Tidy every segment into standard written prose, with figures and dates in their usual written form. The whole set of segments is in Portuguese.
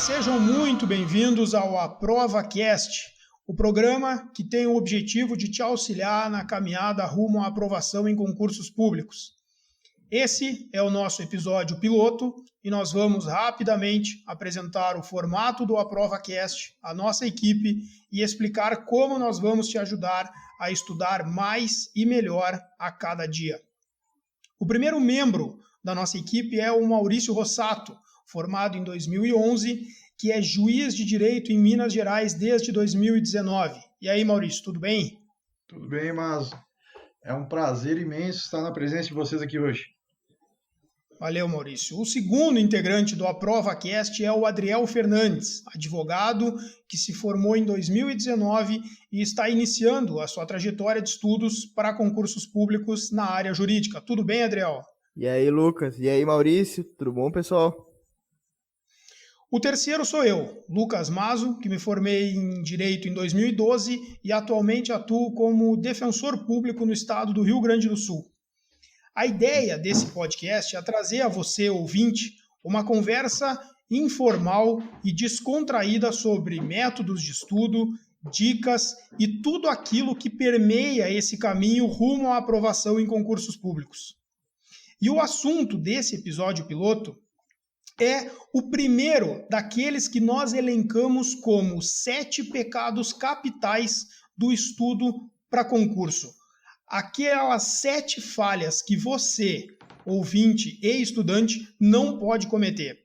Sejam muito bem-vindos ao AprovaCast, o programa que tem o objetivo de te auxiliar na caminhada rumo à aprovação em concursos públicos. Esse é o nosso episódio piloto e nós vamos rapidamente apresentar o formato do AprovaCast, a nossa equipe e explicar como nós vamos te ajudar a estudar mais e melhor a cada dia. O primeiro membro da nossa equipe é o Maurício Rossato, formado em 2011, que é juiz de direito em Minas Gerais desde 2019. E aí, Maurício, tudo bem? Tudo bem, mas é um prazer imenso estar na presença de vocês aqui hoje. Valeu, Maurício. O segundo integrante do AprovaCast é o Adriel Fernandes, advogado que se formou em 2019 e está iniciando a sua trajetória de estudos para concursos públicos na área jurídica. Tudo bem, Adriel? E aí, Lucas? E aí, Maurício? Tudo bom, pessoal? O terceiro sou eu, Lucas Mazo, que me formei em Direito em 2012 e atualmente atuo como defensor público no estado do Rio Grande do Sul. A ideia desse podcast é trazer a você, ouvinte, uma conversa informal e descontraída sobre métodos de estudo, dicas e tudo aquilo que permeia esse caminho rumo à aprovação em concursos públicos. E o assunto desse episódio piloto é o primeiro daqueles que nós elencamos como 7 pecados capitais do estudo para concurso. Aquelas 7 falhas que você, ouvinte e estudante, não pode cometer.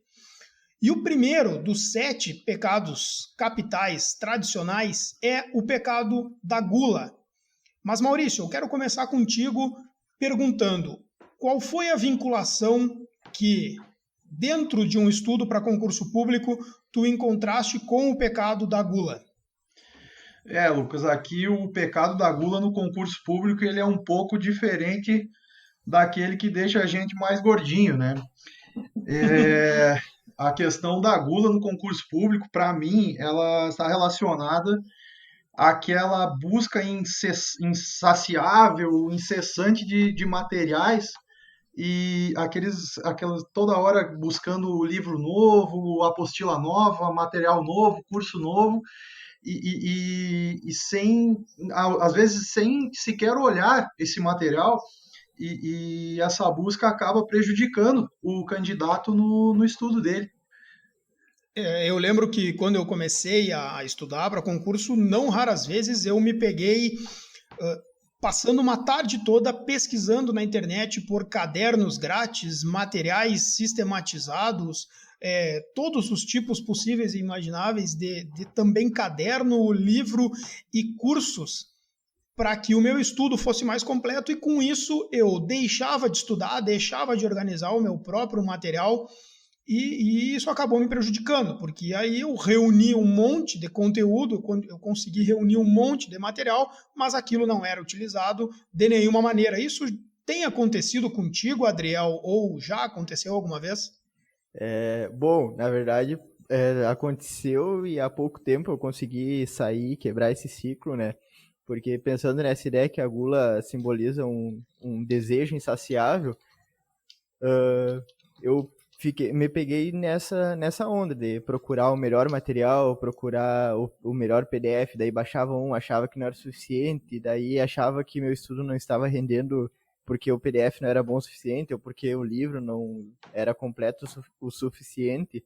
E o primeiro dos 7 pecados capitais tradicionais é o pecado da gula. Mas, Maurício, eu quero começar contigo perguntando qual foi a vinculação que, dentro de um estudo para concurso público, tu encontraste com o pecado da gula? Lucas, aqui o pecado da gula no concurso público ele é um pouco diferente daquele que deixa a gente mais gordinho, né? A questão da gula no concurso público, para mim, ela está relacionada àquela busca insaciável, incessante de materiais e aquelas toda hora buscando livro novo, apostila nova, material novo, curso novo, e sem, às vezes, sem sequer olhar esse material, e essa busca acaba prejudicando o candidato no estudo dele. Eu lembro que quando eu comecei a estudar para concurso, não raras vezes eu me peguei passando uma tarde toda pesquisando na internet por cadernos grátis, materiais sistematizados, todos os tipos possíveis e imagináveis de também caderno, livro e cursos para que o meu estudo fosse mais completo e com isso eu deixava de estudar, deixava de organizar o meu próprio material e isso acabou me prejudicando, porque aí eu reuni um monte de conteúdo, eu consegui reunir um monte de material, mas aquilo não era utilizado de nenhuma maneira. Isso tem acontecido contigo, Adriel, ou já aconteceu alguma vez? Bom, na verdade, aconteceu e há pouco tempo eu consegui sair, quebrar esse ciclo, né? Porque pensando nessa ideia que a gula simboliza um desejo insaciável, eu me peguei nessa onda de procurar o melhor material, procurar o melhor PDF, daí baixava achava que não era suficiente, daí achava que meu estudo não estava rendendo porque o PDF não era bom o suficiente, ou porque o livro não era completo o suficiente,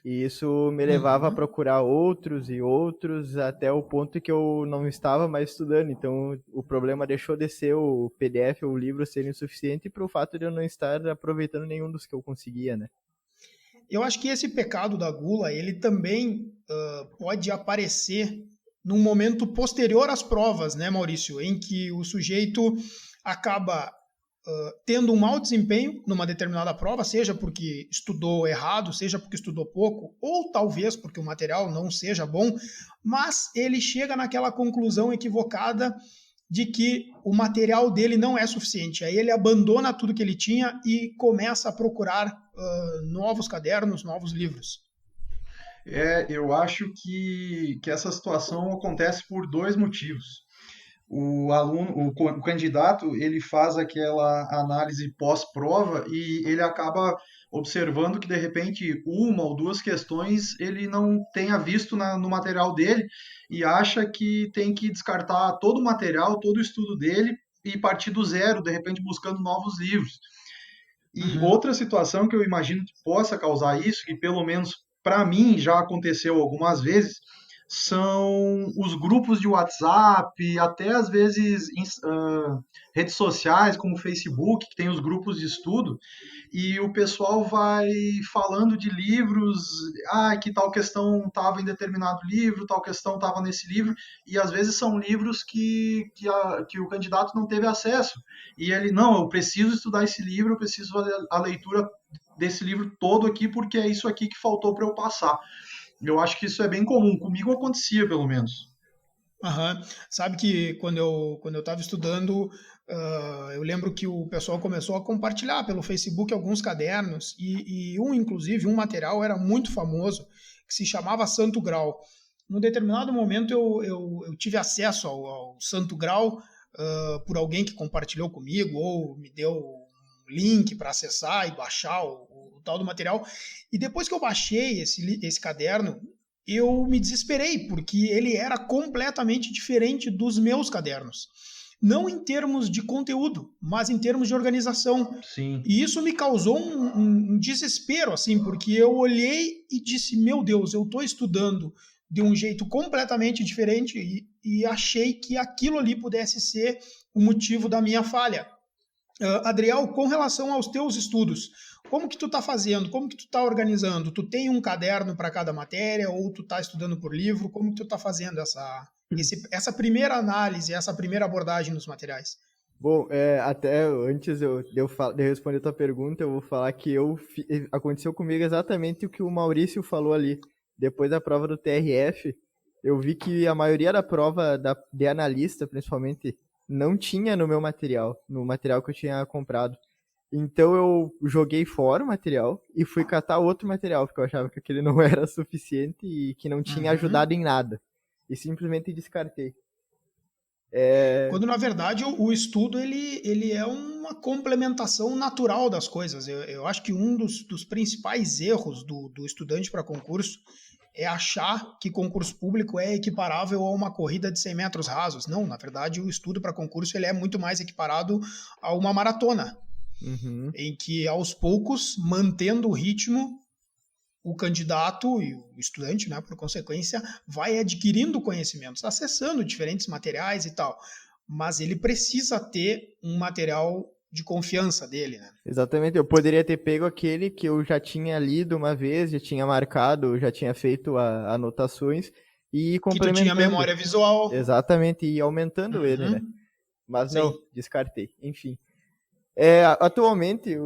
e isso me levava a procurar outros e outros, até o ponto que eu não estava mais estudando. Então o problema deixou de ser o PDF ou o livro serem suficiente para o fato de eu não estar aproveitando nenhum dos que eu conseguia, né? Eu acho que esse pecado da gula, ele também pode aparecer num momento posterior às provas, né, Maurício? Em que o sujeito acaba tendo um mau desempenho numa determinada prova, seja porque estudou errado, seja porque estudou pouco, ou talvez porque o material não seja bom, mas ele chega naquela conclusão equivocada de que o material dele não é suficiente. Aí ele abandona tudo que ele tinha e começa a procurar novos cadernos, novos livros. Eu acho que essa situação acontece por 2 motivos. O candidato, ele faz aquela análise pós-prova e ele acaba observando que de repente uma ou duas questões ele não tenha visto no material dele e acha que tem que descartar todo o material, todo o estudo dele e partir do zero, de repente buscando novos livros. E Uhum. outra situação que eu imagino que possa causar isso, que pelo menos para mim já aconteceu algumas vezes, são os grupos de WhatsApp, até às vezes redes sociais como o Facebook, que tem os grupos de estudo, e o pessoal vai falando de livros, que tal questão estava em determinado livro, tal questão estava nesse livro, e às vezes são livros que o candidato não teve acesso. E ele, não, eu preciso estudar esse livro, eu preciso fazer a leitura desse livro todo aqui, porque é isso aqui que faltou para eu passar. Eu acho que isso é bem comum, comigo acontecia pelo menos. Aham. Sabe que quando eu estava estudando, eu lembro que o pessoal começou a compartilhar pelo Facebook alguns cadernos e inclusive, um material era muito famoso que se chamava Santo Grau. Num determinado momento eu tive acesso ao Santo Grau por alguém que compartilhou comigo ou me deu um link para acessar e baixar o tal do material. E depois que eu baixei esse caderno, eu me desesperei, porque ele era completamente diferente dos meus cadernos. Não em termos de conteúdo, mas em termos de organização. Sim. E isso me causou um desespero, assim, porque eu olhei e disse, meu Deus, eu estou estudando de um jeito completamente diferente e achei que aquilo ali pudesse ser o motivo da minha falha. Adriel, com relação aos teus estudos, como que tu tá fazendo? Como que tu tá organizando? Tu tem um caderno para cada matéria ou tu tá estudando por livro? Como que tu tá fazendo essa primeira análise, essa primeira abordagem nos materiais? Bom, até antes de eu responder a tua pergunta, eu vou falar que aconteceu comigo exatamente o que o Maurício falou ali. Depois da prova do TRF, eu vi que a maioria da prova de analista, principalmente, não tinha no meu material, no material que eu tinha comprado. Então eu joguei fora o material e fui catar outro material, porque eu achava que aquele não era suficiente e que não tinha ajudado em nada. E simplesmente descartei. Quando, na verdade, o estudo ele é uma complementação natural das coisas. Eu acho que um dos principais erros do estudante para concurso é achar que concurso público é equiparável a uma corrida de 100 metros rasos. Não, na verdade, o estudo para concurso ele é muito mais equiparado a uma maratona, Uhum. em que, aos poucos, mantendo o ritmo, o candidato e o estudante, né, por consequência, vai adquirindo conhecimentos, acessando diferentes materiais e tal. Mas ele precisa ter um material de confiança dele, né? Exatamente, eu poderia ter pego aquele que eu já tinha lido uma vez, já tinha marcado, já tinha feito anotações e ir Que tu tinha complementando. memória visual. Exatamente, e aumentando ele, né? Mas não, Sim. descartei. Enfim. Atualmente,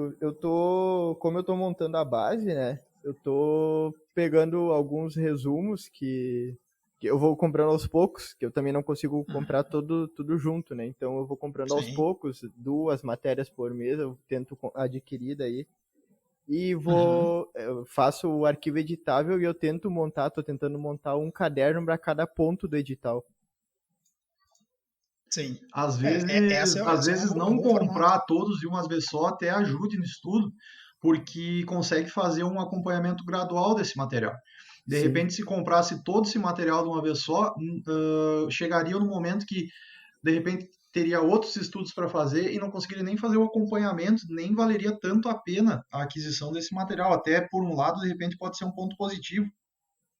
como eu tô montando a base, né? Eu tô pegando alguns resumos que eu vou comprando aos poucos, que eu também não consigo comprar tudo junto, né? Então eu vou comprando aos Sim. poucos, 2 matérias por mês, eu tento adquirir daí. E eu faço o arquivo editável e eu tô tentando montar um caderno para cada ponto do edital. Sim. Às Essa é vezes um não bom formato. comprar todos de uma vez só até ajude no estudo, porque consegue fazer um acompanhamento gradual desse material. De Sim. repente, se comprasse todo esse material de uma vez só, chegaria no momento que, de repente, teria outros estudos para fazer e não conseguiria nem fazer o acompanhamento, nem valeria tanto a pena a aquisição desse material. Até, por um lado, de repente, pode ser um ponto positivo.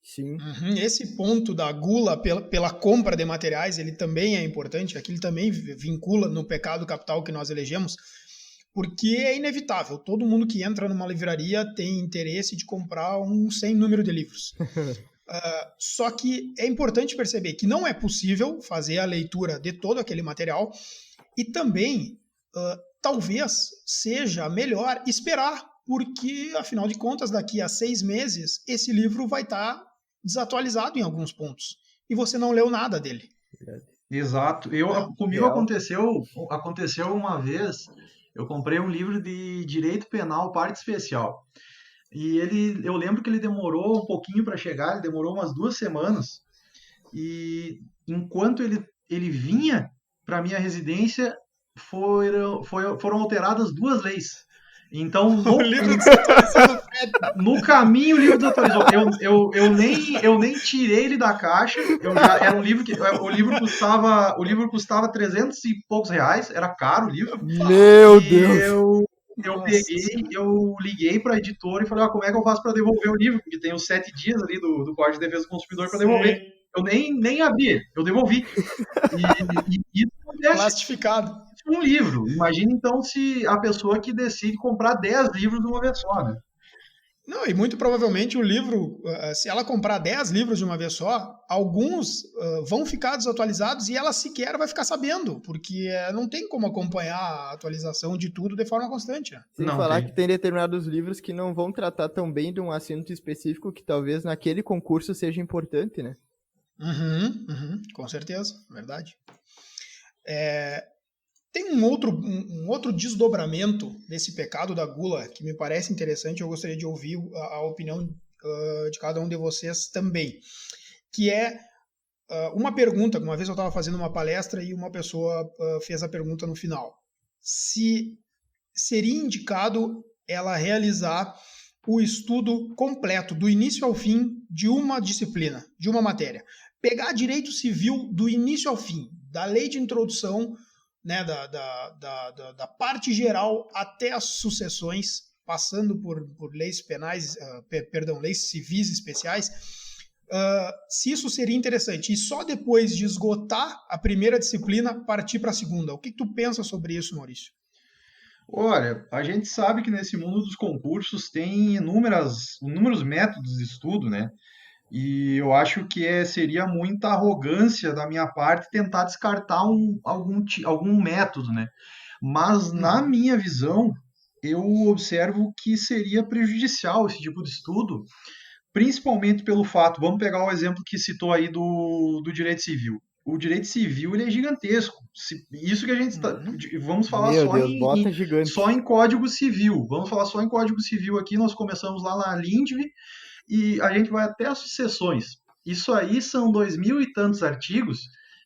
Sim. Esse ponto da gula pela compra de materiais, ele também é importante, aquilo também vincula no pecado capital que nós elegemos, porque é inevitável, todo mundo que entra numa livraria tem interesse de comprar um sem número de livros. Só que é importante perceber que não é possível fazer a leitura de todo aquele material e também talvez seja melhor esperar, porque afinal de contas, daqui a 6 meses, esse livro vai estar desatualizado em alguns pontos e você não leu nada dele. Exato. Né? Comigo Real. aconteceu uma vez, eu comprei um livro de Direito Penal, parte especial. E eu lembro que ele demorou um pouquinho para chegar, ele demorou umas 2 semanas. E enquanto ele vinha para minha residência, foram alteradas 2 leis. Então, O livro desatualizou do Fred. no caminho o livro desatualizou. Eu nem tirei ele da caixa. Era um livro que o livro custava 300 e poucos reais, era caro o livro. Meu E Deus! eu Nossa peguei, Senhora. eu liguei para a editora e falei, como é que eu faço para devolver o livro? Porque tem os 7 dias ali do Código de Defesa do Consumidor para devolver. Sim. Eu nem abri ele, eu devolvi. E isso acontece Plastificado. com um livro. Imagina então se a pessoa que decide comprar 10 livros de uma vez só, né? Não, e muito provavelmente o livro, se ela comprar 10 livros de uma vez só, alguns vão ficar desatualizados e ela sequer vai ficar sabendo, porque não tem como acompanhar a atualização de tudo de forma constante. Né? Sem Não falar tem. que tem determinados livros que não vão tratar tão bem de um assunto específico que talvez naquele concurso seja importante, né? Com certeza, verdade. Tem um outro desdobramento desse pecado da gula que me parece interessante, eu gostaria de ouvir a opinião de cada um de vocês também, que é uma pergunta, uma vez eu estava fazendo uma palestra e uma pessoa fez a pergunta no final, se seria indicado ela realizar o estudo completo, do início ao fim, de uma disciplina, de uma matéria. Pegar direito civil do início ao fim, da lei de introdução, né, da parte geral até as sucessões, passando por leis penais, leis civis especiais, se isso seria interessante. E só depois de esgotar a primeira disciplina, partir para a segunda. O que tu pensa sobre isso, Maurício? Olha, a gente sabe que nesse mundo dos concursos tem inúmeros métodos de estudo, né? E eu acho que seria muita arrogância da minha parte tentar descartar algum método, né? Mas na minha visão, eu observo que seria prejudicial esse tipo de estudo, principalmente pelo fato, vamos pegar o exemplo que citou aí do direito civil. O direito civil ele é gigantesco. Isso que a gente está. Vamos falar Meu Deus, bota só gigante. em Código Civil. Vamos falar só em Código Civil aqui. Nós começamos lá na Lindv e a gente vai até as sucessões. Isso aí são 2.000 e tantos artigos,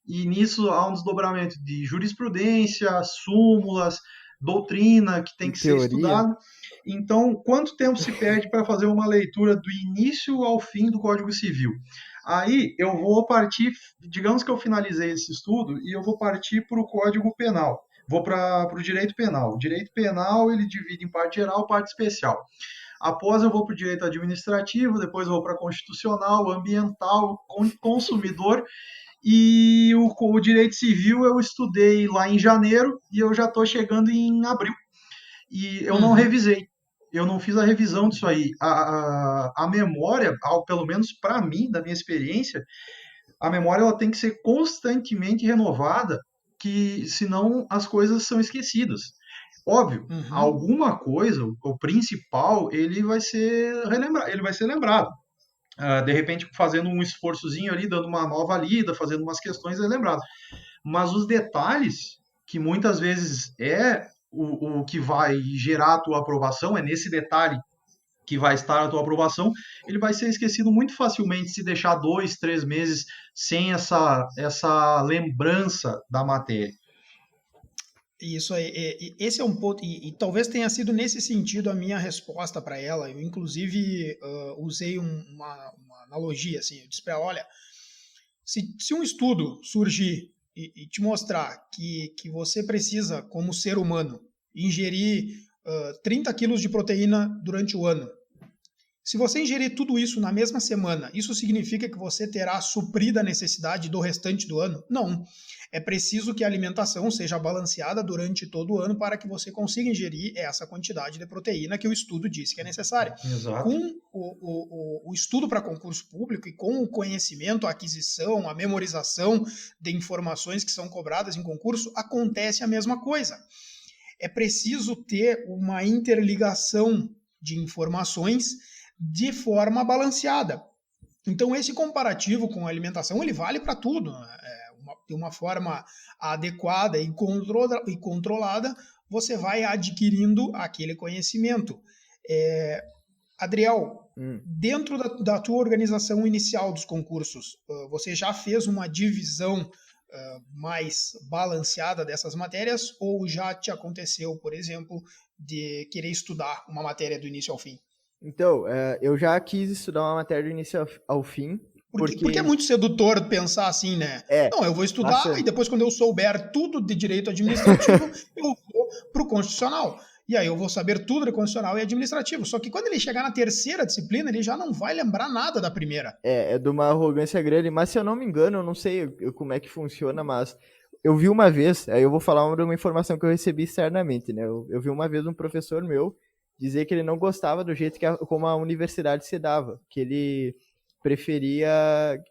e nisso há um desdobramento de jurisprudência, súmulas, doutrina que tem E que ser teoria. estudado. Então, quanto tempo se perde para fazer uma leitura do início ao fim do Código Civil? Aí eu vou partir, digamos que eu finalizei esse estudo, e eu vou partir para o Código Penal. Vou para o direito penal. O direito penal ele divide em parte geral e parte especial. Após eu vou para o direito administrativo, depois eu vou para constitucional, ambiental, consumidor, e o direito civil eu estudei lá em janeiro e eu já estou chegando em abril. E eu não revisei. Eu não fiz a revisão disso aí. A memória, pelo menos para mim, da minha experiência, a memória ela tem que ser constantemente renovada, que senão as coisas são esquecidas. Óbvio, alguma coisa, o principal, ele vai ser lembrado. De repente, fazendo um esforçozinho ali, dando uma nova lida, fazendo umas questões, é lembrado. Mas os detalhes, que muitas vezes é o que vai gerar a tua aprovação, é nesse detalhe que vai estar a tua aprovação, ele vai ser esquecido muito facilmente se deixar 2, 3 meses sem essa lembrança da matéria. Isso aí, esse é um ponto, e talvez tenha sido nesse sentido a minha resposta para ela. Eu, inclusive, usei uma analogia, assim, eu disse para ela, olha, se um estudo surgir e te mostrar que você precisa, como ser humano, ingerir 30 quilos de proteína durante o ano, se você ingerir tudo isso na mesma semana, isso significa que você terá suprida a necessidade do restante do ano? Não. É preciso que a alimentação seja balanceada durante todo o ano para que você consiga ingerir essa quantidade de proteína que o estudo diz que é necessária. Exato. Com o estudo para concurso público e com o conhecimento, a aquisição, a memorização de informações que são cobradas em concurso, acontece a mesma coisa. É preciso ter uma interligação de informações de forma balanceada. Então, esse comparativo com a alimentação, ele vale para tudo. De uma forma adequada e controlada, você vai adquirindo aquele conhecimento. Adriel, dentro da tua organização inicial dos concursos, você já fez uma divisão mais balanceada dessas matérias ou já te aconteceu, por exemplo, de querer estudar uma matéria do início ao fim? Então, eu já quis estudar uma matéria do início ao fim, Porque é muito sedutor pensar assim, né? Não, eu vou estudar bastante. e depois, quando eu souber tudo de direito administrativo, eu vou para o constitucional. E aí eu vou saber tudo de constitucional e administrativo. Só que quando ele chegar na terceira disciplina, ele já não vai lembrar nada da primeira. É de uma arrogância grande, mas se eu não me engano, eu não sei como é que funciona, mas eu vi uma vez, aí eu vou falar de uma informação que eu recebi externamente, né? Eu vi uma vez um professor meu dizer que ele não gostava do jeito como a universidade se dava, que ele preferia,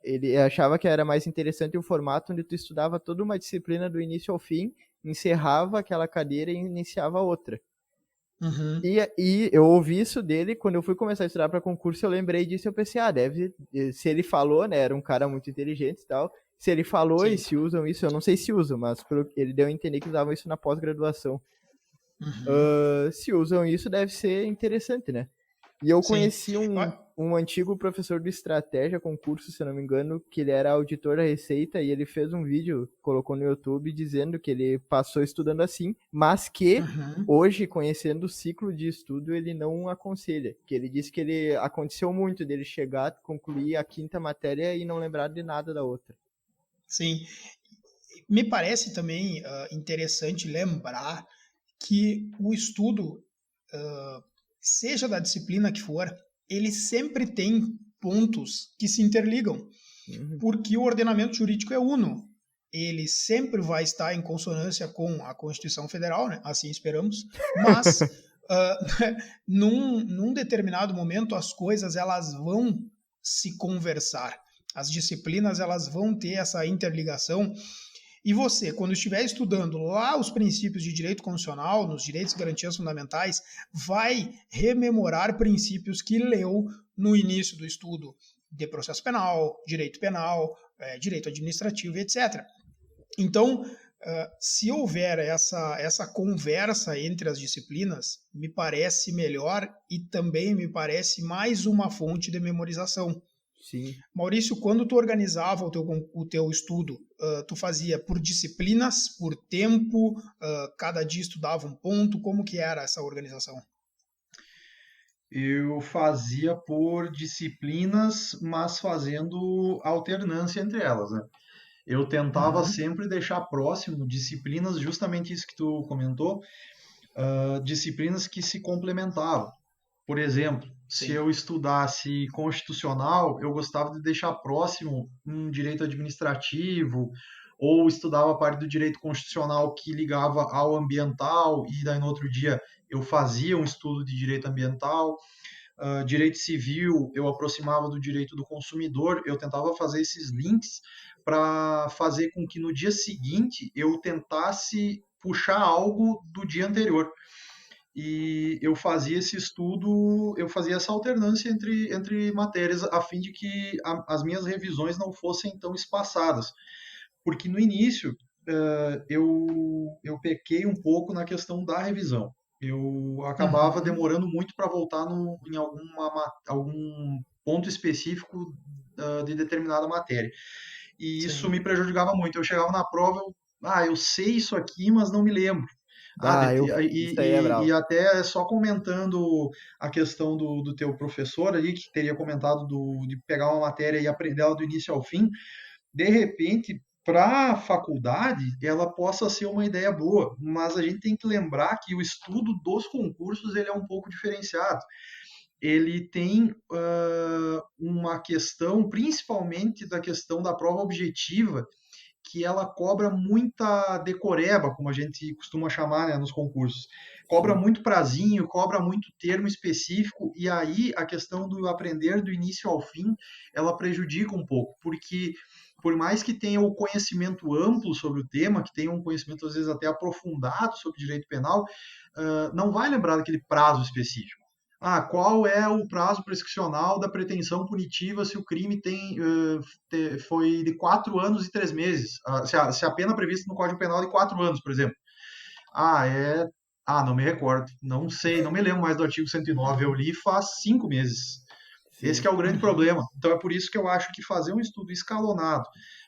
ele achava que era mais interessante o formato onde tu estudava toda uma disciplina do início ao fim, encerrava aquela cadeira e iniciava outra. Uhum. E eu ouvi isso dele, quando eu fui começar a estudar para concurso, eu lembrei disso, eu pensei, se ele falou, né, era um cara muito inteligente e tal, se ele falou Sim. e se usam isso, eu não sei se usam, mas ele deu a entender que usavam isso na pós-graduação. Se usam isso, deve ser interessante, né? E eu conheci um antigo professor de estratégia, concurso, se não me engano, que ele era auditor da Receita, e ele fez um vídeo, colocou no YouTube, dizendo que ele passou estudando assim, mas que hoje, conhecendo o ciclo de estudo, ele não aconselha. Que ele disse que ele aconteceu muito dele chegar, concluir a quinta matéria e não lembrar de nada da outra. Sim. Me parece também interessante lembrar que o estudo, seja da disciplina que for, ele sempre tem pontos que se interligam, porque o ordenamento jurídico é uno. Ele sempre vai estar em consonância com a Constituição Federal, né? Assim esperamos, mas num determinado momento as coisas elas vão se conversar, as disciplinas elas vão ter essa interligação. E você, quando estiver estudando lá os princípios de direito constitucional, nos direitos e garantias fundamentais, vai rememorar princípios que leu no início do estudo de processo penal, direito administrativo, etc. Então, se houver essa conversa entre as disciplinas, me parece melhor e também me parece mais uma fonte de memorização. Sim. Maurício, quando tu organizava o teu estudo, tu fazia por disciplinas, por tempo, cada dia estudava um ponto, como que era essa organização? Eu fazia por disciplinas, mas fazendo alternância entre elas, né? Eu tentava sempre deixar próximo disciplinas, justamente isso que tu comentou, disciplinas que se complementavam. Por exemplo, se eu estudasse constitucional, eu gostava de deixar próximo um direito administrativo, ou estudava a parte do direito constitucional que ligava ao ambiental, e daí no outro dia eu fazia um estudo de direito ambiental. Direito civil, eu aproximava do direito do consumidor, eu tentava fazer esses links para fazer com que no dia seguinte eu tentasse puxar algo do dia anterior. E eu fazia esse estudo, eu fazia essa alternância entre matérias, a fim de que as minhas revisões não fossem tão espaçadas. Porque no início eu pequei um pouco na questão da revisão. Eu acabava demorando muito para voltar em algum ponto específico de determinada matéria. E isso me prejudicava muito. Eu chegava na prova, eu sei isso aqui, mas não me lembro. Isso aí é bravo. E até só comentando a questão do teu professor ali, que teria comentado de pegar uma matéria e aprender ela do início ao fim, de repente, para a faculdade, ela possa ser uma ideia boa, mas a gente tem que lembrar que o estudo dos concursos ele é um pouco diferenciado. Ele tem uma questão, principalmente da questão da prova objetiva, que ela cobra muita decoreba, como a gente costuma chamar, né, nos concursos. Cobra muito prazinho, cobra muito termo específico, e aí a questão do aprender do início ao fim, ela prejudica um pouco, porque por mais que tenha o conhecimento amplo sobre o tema, que tenha um conhecimento às vezes até aprofundado sobre direito penal, não vai lembrar daquele prazo específico. Qual é o prazo prescricional da pretensão punitiva se o crime foi de 4 anos e 3 meses? Se a pena prevista no Código Penal é de 4 anos, por exemplo. Não me recordo. Não sei, não me lembro mais do artigo 109. Eu li faz 5 meses. Sim. Esse que é o grande problema. Então é por isso que eu acho que fazer um estudo escalonado,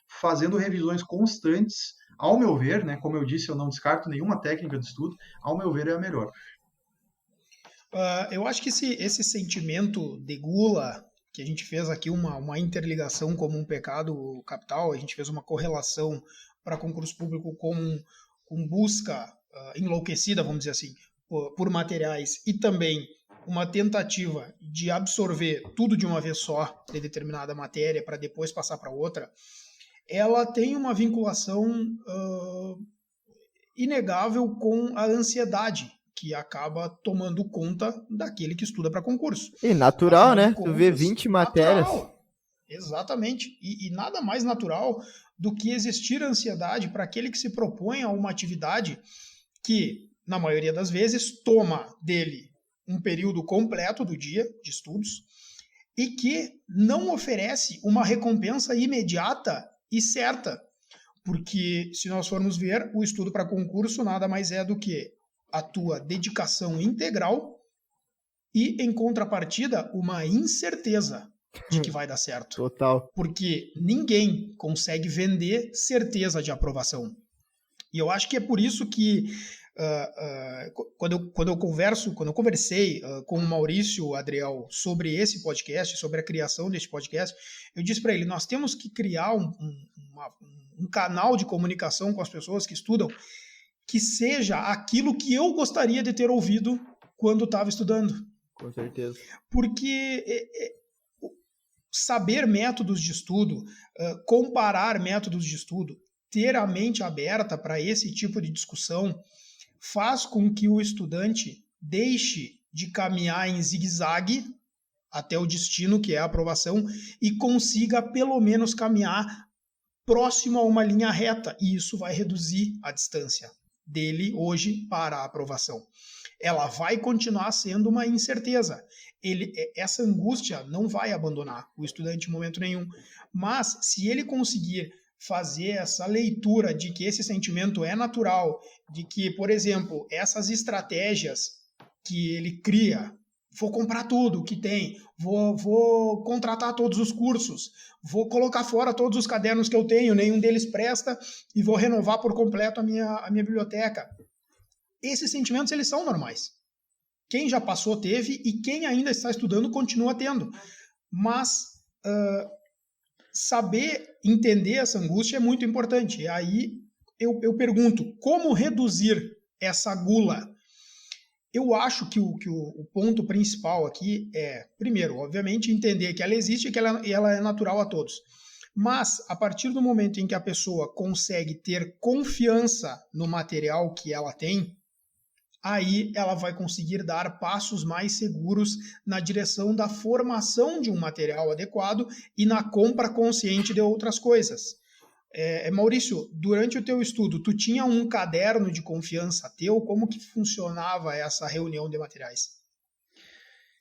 fazendo revisões constantes, ao meu ver, né, como eu disse, eu não descarto nenhuma técnica de estudo, ao meu ver é a melhor. Eu acho que esse sentimento de gula, que a gente fez aqui uma interligação como um pecado capital, a gente fez uma correlação para concurso público com busca enlouquecida, vamos dizer assim, por materiais, e também uma tentativa de absorver tudo de uma vez só, de determinada matéria, para depois passar para outra, ela tem uma vinculação inegável com a ansiedade, que acaba tomando conta daquele que estuda para concurso. E natural, Afinal de né? Tu contas, vê 20 matérias. natural. Exatamente. E nada mais natural do que existir ansiedade para aquele que se propõe a uma atividade que, na maioria das vezes, toma dele um período completo do dia de estudos e que não oferece uma recompensa imediata e certa. Porque, se nós formos ver, o estudo para concurso nada mais é do que a tua dedicação integral e, em contrapartida, uma incerteza de que vai dar certo. Total. Porque ninguém consegue vender certeza de aprovação. E eu acho que é por isso que quando eu conversei com o Maurício Adriel sobre esse podcast, sobre a criação desse podcast, eu disse para ele, nós temos que criar um canal de comunicação com as pessoas que estudam que seja aquilo que eu gostaria de ter ouvido quando estava estudando. Com certeza. Porque saber métodos de estudo, comparar métodos de estudo, ter a mente aberta para esse tipo de discussão, faz com que o estudante deixe de caminhar em zigue-zague até o destino, que é a aprovação, e consiga pelo menos caminhar próximo a uma linha reta, e isso vai reduzir a distância dele hoje para a aprovação. Ela vai continuar sendo uma incerteza. Essa angústia não vai abandonar o estudante em momento nenhum, mas se ele conseguir fazer essa leitura de que esse sentimento é natural, de que, por exemplo, essas estratégias que ele cria, vou comprar tudo que tem, vou contratar todos os cursos, vou colocar fora todos os cadernos que eu tenho, nenhum deles presta, e vou renovar por completo a minha biblioteca. Esses sentimentos, eles são normais. Quem já passou teve, e quem ainda está estudando continua tendo. Mas saber entender essa angústia é muito importante. E aí eu pergunto, como reduzir essa gula? Eu acho que o ponto principal aqui é, primeiro, obviamente, entender que ela existe e que ela é natural a todos. Mas, a partir do momento em que a pessoa consegue ter confiança no material que ela tem, aí ela vai conseguir dar passos mais seguros na direção da formação de um material adequado e na compra consciente de outras coisas. Maurício, durante o teu estudo, tu tinha um caderno de confiança teu? Como que funcionava essa reunião de materiais?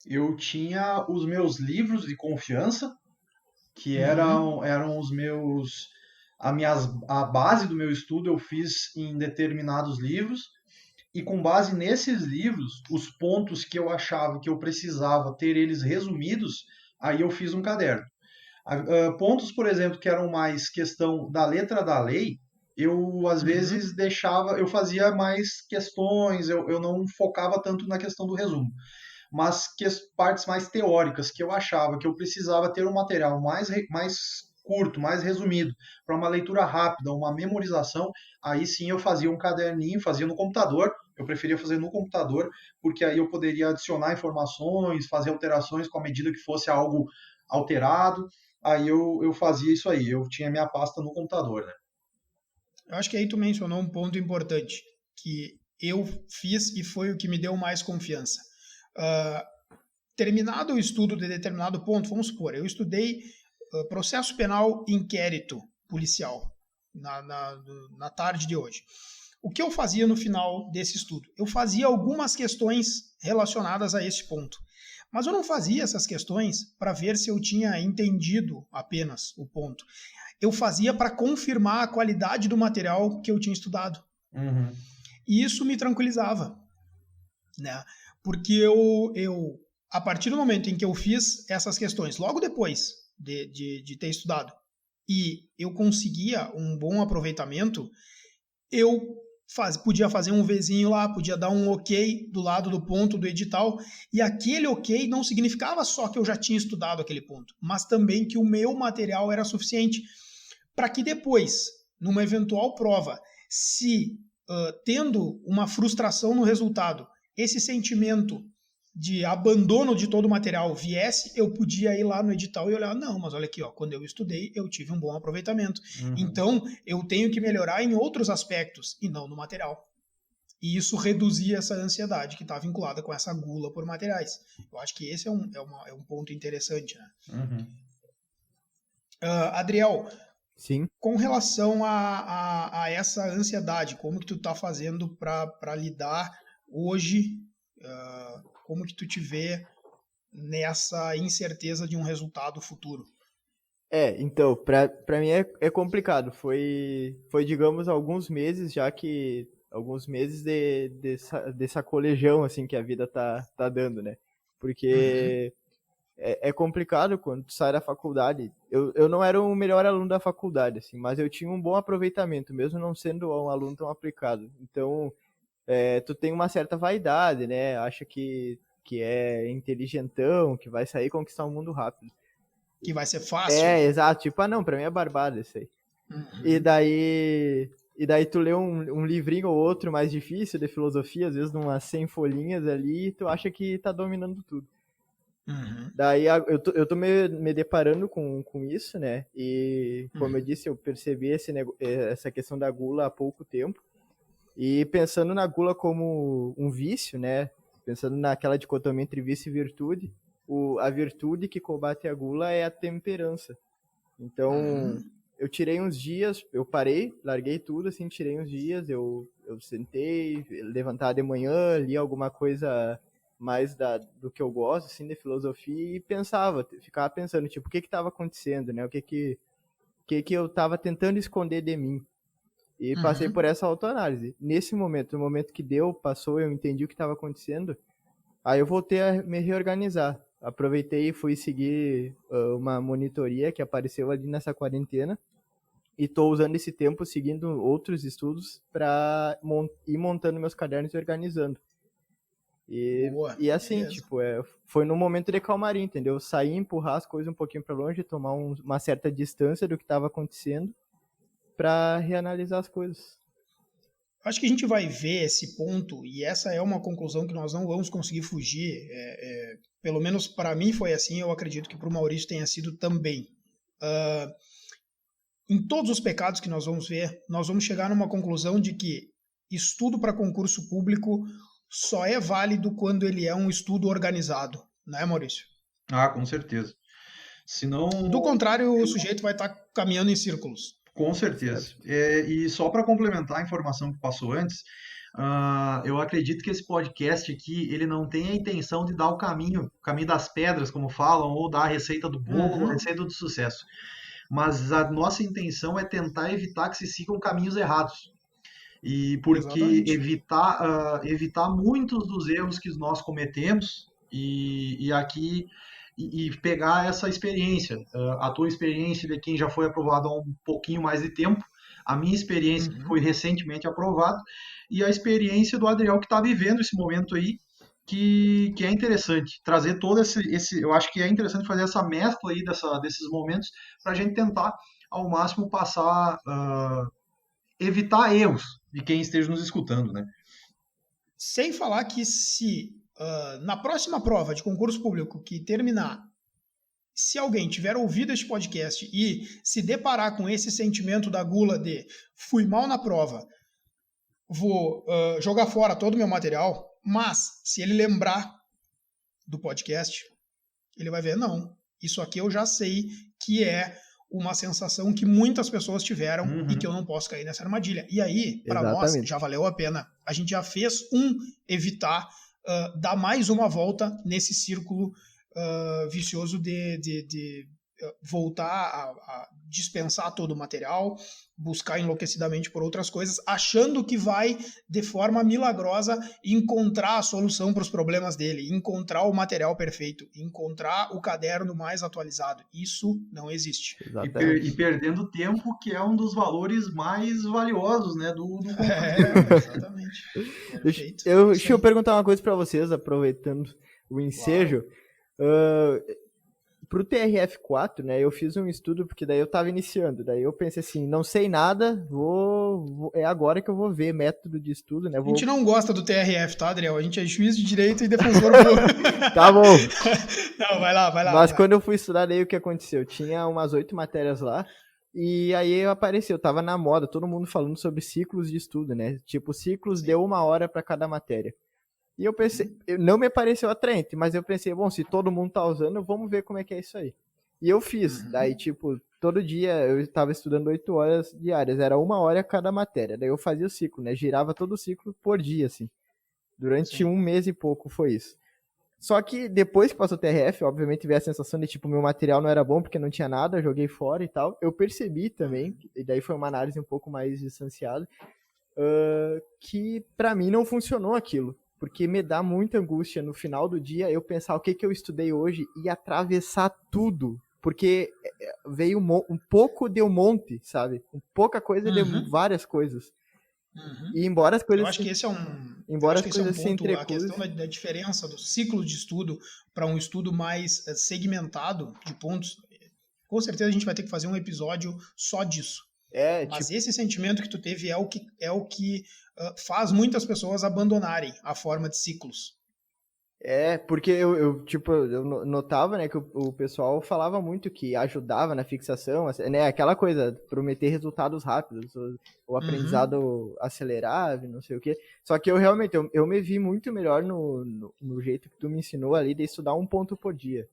Eu tinha os meus livros de confiança, que eram os meus... A base do meu estudo eu fiz em determinados livros, e com base nesses livros, os pontos que eu achava que eu precisava ter eles resumidos, aí eu fiz um caderno. Pontos, por exemplo, que eram mais questão da letra da lei, eu às vezes eu fazia mais questões, eu não focava tanto na questão do resumo. Mas partes mais teóricas, que eu achava que eu precisava ter um material mais curto, mais resumido, para uma leitura rápida, uma memorização, aí sim eu fazia um caderninho, fazia no computador, eu preferia fazer no computador, porque aí eu poderia adicionar informações, fazer alterações com a medida que fosse algo alterado, aí eu fazia isso aí, eu tinha minha pasta no computador, né? Eu acho que aí tu mencionou um ponto importante, que eu fiz e foi o que me deu mais confiança. Terminado o estudo de determinado ponto, vamos supor, eu estudei processo penal inquérito policial na tarde de hoje. O que eu fazia no final desse estudo? Eu fazia algumas questões relacionadas a esse ponto. Mas eu não fazia essas questões para ver se eu tinha entendido apenas o ponto. Eu fazia para confirmar a qualidade do material que eu tinha estudado. E isso me tranquilizava, né? Porque a partir do momento em que eu fiz essas questões, logo depois de ter estudado, e eu conseguia um bom aproveitamento, eu podia fazer um Vzinho lá, podia dar um ok do lado do ponto do edital, e aquele ok não significava só que eu já tinha estudado aquele ponto, mas também que o meu material era suficiente para que depois, numa eventual prova, se tendo uma frustração no resultado, esse sentimento de abandono de todo o material viesse, eu podia ir lá no edital e olhar, não, mas olha aqui, ó, quando eu estudei, eu tive um bom aproveitamento. Então, eu tenho que melhorar em outros aspectos, e não no material. E isso reduzia essa ansiedade que está vinculada com essa gula por materiais. Eu acho que esse é um ponto interessante, né? Adriel, Sim. com relação a essa ansiedade, como que tu está fazendo para lidar hoje, como que tu te vê nessa incerteza de um resultado futuro? Então, pra mim é complicado. Foi, digamos, alguns meses já que... Alguns meses de sacolejão, assim, que a vida tá dando, né? Porque é complicado quando tu sai da faculdade. Eu não era o melhor aluno da faculdade, assim, mas eu tinha um bom aproveitamento, mesmo não sendo um aluno tão aplicado. Então, tu tem uma certa vaidade, né? Acha que é inteligentão, que vai sair e conquistar o mundo rápido. Que vai ser fácil. Exato. Tipo, não, pra mim é barbada isso aí. E daí tu lê um livrinho ou outro mais difícil de filosofia, às vezes umas 100 folhinhas ali, e tu acha que tá dominando tudo. Daí eu tô me deparando com isso, né? E como eu disse, eu percebi essa questão da gula há pouco tempo. E pensando na gula como um vício, né? Pensando naquela dicotomia entre vício e virtude, a virtude que combate a gula é a temperança. Então, eu tirei uns dias, eu parei, larguei tudo, assim, tirei uns dias, eu sentei, levantava de manhã, li alguma coisa mais do que eu gosto, assim, de filosofia, e ficava pensando, tipo, o que estava acontecendo, né? O que eu estava tentando esconder de mim. E passei por essa autoanálise. Nesse momento, no momento que passou, eu entendi o que estava acontecendo, aí eu voltei a me reorganizar. Aproveitei e fui seguir uma monitoria que apareceu ali nessa quarentena, e estou usando esse tempo seguindo outros estudos para ir montando meus cadernos e organizando. E assim, beleza. Tipo, foi num momento de calmaria, entendeu? Sair, empurrar as coisas um pouquinho para longe, tomar uma certa distância do que estava acontecendo para reanalisar as coisas. Acho que a gente vai ver esse ponto, e essa é uma conclusão que nós não vamos conseguir fugir. Pelo menos para mim foi assim, eu acredito que para o Maurício tenha sido também. Em todos os pecados que nós vamos ver, nós vamos chegar numa conclusão de que estudo para concurso público só é válido quando ele é um estudo organizado, né, Maurício? Com certeza. Senão... Do contrário, o sujeito vai estar caminhando em círculos. Com certeza. E só para complementar a informação que passou antes, eu acredito que esse podcast aqui, ele não tem a intenção de dar o caminho das pedras, como falam, ou dar a receita do bolo, a receita do sucesso. Mas a nossa intenção é tentar evitar que se sigam caminhos errados. E porque evitar muitos dos erros que nós cometemos e pegar essa experiência, a tua experiência de quem já foi aprovado há um pouquinho mais de tempo, a minha experiência que foi recentemente aprovado, e a experiência do Adriel que está vivendo esse momento aí, que é interessante, trazer todo eu acho que é interessante fazer essa mescla aí desses momentos, para a gente tentar ao máximo passar, evitar erros de quem esteja nos escutando, né? Sem falar que se na próxima prova de concurso público que terminar, se alguém tiver ouvido este podcast e se deparar com esse sentimento da gula de fui mal na prova, vou jogar fora todo o meu material, mas se ele lembrar do podcast, ele vai ver, não, isso aqui eu já sei que é uma sensação que muitas pessoas tiveram e que eu não posso cair nessa armadilha. E aí, para nós, já valeu a pena. A gente já fez evitar dar mais uma volta nesse círculo vicioso de voltar a dispensar todo o material, buscar enlouquecidamente por outras coisas, achando que vai, de forma milagrosa, encontrar a solução para os problemas dele, encontrar o material perfeito, encontrar o caderno mais atualizado. Isso não existe. E perdendo tempo, que é um dos valores mais valiosos, né, do concurso. Exatamente. Deixa eu perguntar uma coisa para vocês, aproveitando o ensejo. Pro TRF4, né, eu fiz um estudo, porque daí eu tava iniciando, daí eu pensei assim, não sei nada, é agora que eu vou ver método de estudo, né. A gente não gosta do TRF, tá, Adriel? A gente é juiz de direito e defensor público. Tá bom. Não, vai lá. Mas quando eu fui estudar, daí o que aconteceu? Tinha umas 8 matérias lá, e aí apareceu, tava na moda, todo mundo falando sobre ciclos de estudo, né, tipo, ciclos de 1 hora para cada matéria. E eu pensei, não me pareceu atraente, mas eu pensei, bom, se todo mundo tá usando, vamos ver como é que é isso aí. E eu fiz, daí tipo, todo dia eu estava estudando 8 horas diárias, era 1 hora cada matéria, daí eu fazia o ciclo, né, girava todo o ciclo por dia, assim. Durante 1 mês e pouco foi isso. Só que depois que passou o TRF, obviamente veio a sensação de, tipo, meu material não era bom porque não tinha nada, eu joguei fora e tal. Eu percebi também, e daí foi uma análise um pouco mais distanciada, que pra mim não funcionou aquilo. Porque me dá muita angústia no final do dia eu pensar o que eu estudei hoje e atravessar tudo. Porque veio um pouco de um monte, sabe? Pouca coisa de várias coisas. E embora as coisas... Eu acho que esse é um ponto, a questão da diferença do ciclo de estudo para um estudo mais segmentado de pontos. Com certeza a gente vai ter que fazer um episódio só disso. Mas esse sentimento que tu teve é o que faz muitas pessoas abandonarem a forma de ciclos. Porque eu notava, né, que o pessoal falava muito que ajudava na fixação, né, aquela coisa, prometer resultados rápidos, o aprendizado acelerado, não sei o quê. Só que eu realmente, eu me vi muito melhor no jeito que tu me ensinou ali de estudar 1 ponto por dia.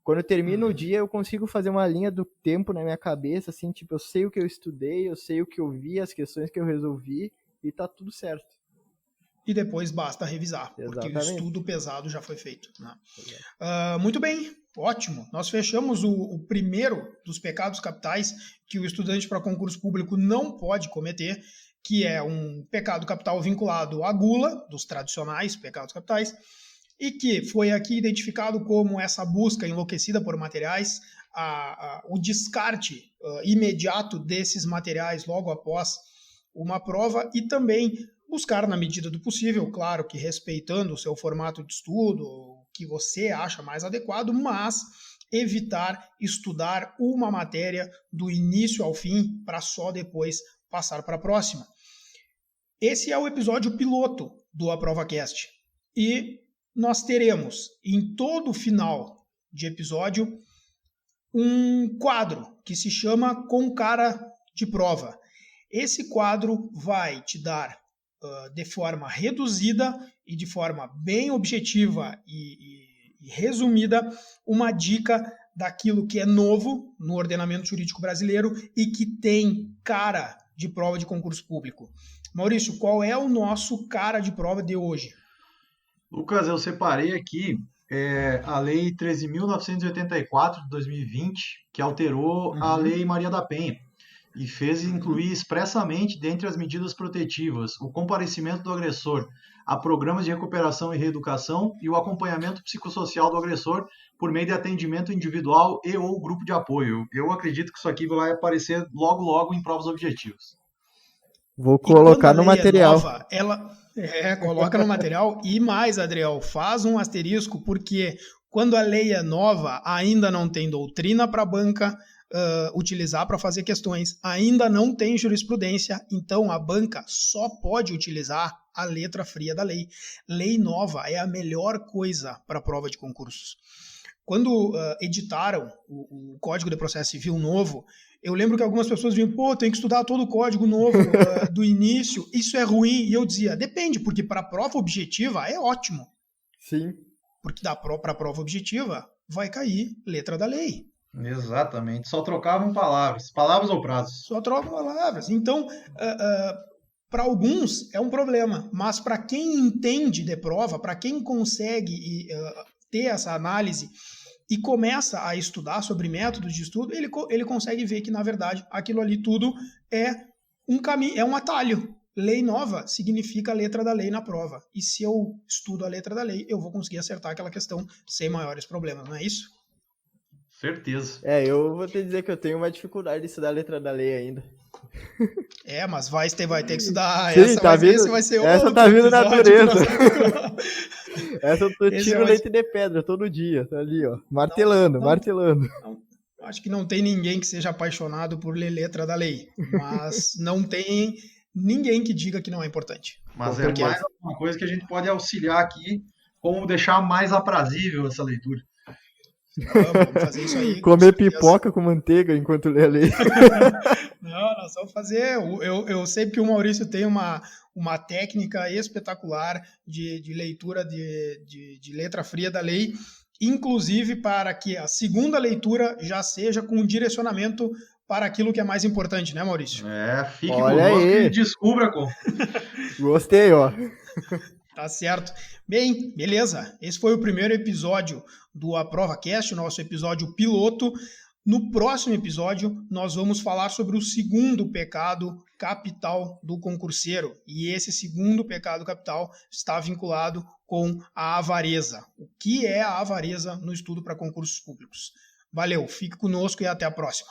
Quando eu termino o dia, eu consigo fazer uma linha do tempo na minha cabeça, assim, tipo, eu sei o que eu estudei, eu sei o que eu vi, as questões que eu resolvi, e tá tudo certo. E depois basta revisar, porque o estudo pesado já foi feito. Né? Muito bem, ótimo. Nós fechamos o primeiro dos pecados capitais que o estudante para concurso público não pode cometer, que é um pecado capital vinculado à gula, dos tradicionais pecados capitais, e que foi aqui identificado como essa busca enlouquecida por materiais, o descarte imediato desses materiais logo após uma prova e também buscar, na medida do possível, claro que respeitando o seu formato de estudo, o que você acha mais adequado, mas evitar estudar uma matéria do início ao fim para só depois passar para a próxima. Esse é o episódio piloto do AprovaCast e nós teremos, em todo final de episódio, um quadro que se chama Com Cara de Prova. Esse quadro vai te dar, de forma reduzida e de forma bem objetiva e resumida, uma dica daquilo que é novo no ordenamento jurídico brasileiro e que tem cara de prova de concurso público. Maurício, qual é o nosso cara de prova de hoje? Lucas, eu separei aqui a Lei 13.984 de 2020, que alterou a Lei Maria da Penha e fez incluir expressamente, dentre as medidas protetivas, o comparecimento do agressor a programas de recuperação e reeducação e o acompanhamento psicossocial do agressor por meio de atendimento individual e ou grupo de apoio. Eu acredito que isso aqui vai aparecer logo em provas objetivas. Vou colocar no material. Nova, coloca no material e mais, Adriel, faz um asterisco, porque quando a lei é nova, ainda não tem doutrina para a banca utilizar para fazer questões, ainda não tem jurisprudência, então a banca só pode utilizar a letra fria da lei. Lei nova é a melhor coisa para a prova de concursos. Quando editaram o Código de Processo Civil novo, eu lembro que algumas pessoas diziam, tem que estudar todo o código novo do início, isso é ruim. E eu dizia, depende, porque para a prova objetiva é ótimo. Sim. Porque para a prova objetiva vai cair letra da lei. Exatamente, só trocavam palavras ou prazos. Só trocam palavras. Então, para alguns é um problema, mas para quem entende de prova, para quem consegue ter essa análise e começa a estudar sobre métodos de estudo, ele consegue ver que, na verdade, aquilo ali tudo é um caminho, é um atalho. Lei nova significa letra da lei na prova. E se eu estudo a letra da lei, eu vou conseguir acertar aquela questão sem maiores problemas, não é isso? Certeza. Eu vou te dizer que eu tenho uma dificuldade de estudar a letra da lei ainda. Mas vai ter que estudar. Sim, essa tá vindo, esse vai ser essa outro tá vindo na episódio natureza. Essa eu Esse tiro é leite de pedra todo dia, tá ali, ó, martelando. Acho que não tem ninguém que seja apaixonado por ler letra da lei, mas não tem ninguém que diga que não é importante. Mas é mais uma coisa que a gente pode auxiliar aqui, como deixar mais aprazível essa leitura. Vamos fazer isso aí. Comer pipoca com manteiga enquanto lê a lei. Não, nós vamos fazer. Eu sei que o Maurício tem uma técnica espetacular de leitura de letra fria da lei, inclusive para que a segunda leitura já seja com um direcionamento para aquilo que é mais importante, né, Maurício? Fique Olha conosco aí. e descubra como. Gostei, ó. Tá certo. Bem, beleza. Esse foi o primeiro episódio do AprovaCast, o nosso episódio piloto. No próximo episódio, nós vamos falar sobre o segundo pecado capital do concurseiro. E esse segundo pecado capital está vinculado com a avareza. O que é a avareza no estudo para concursos públicos? Valeu, fique conosco e até a próxima.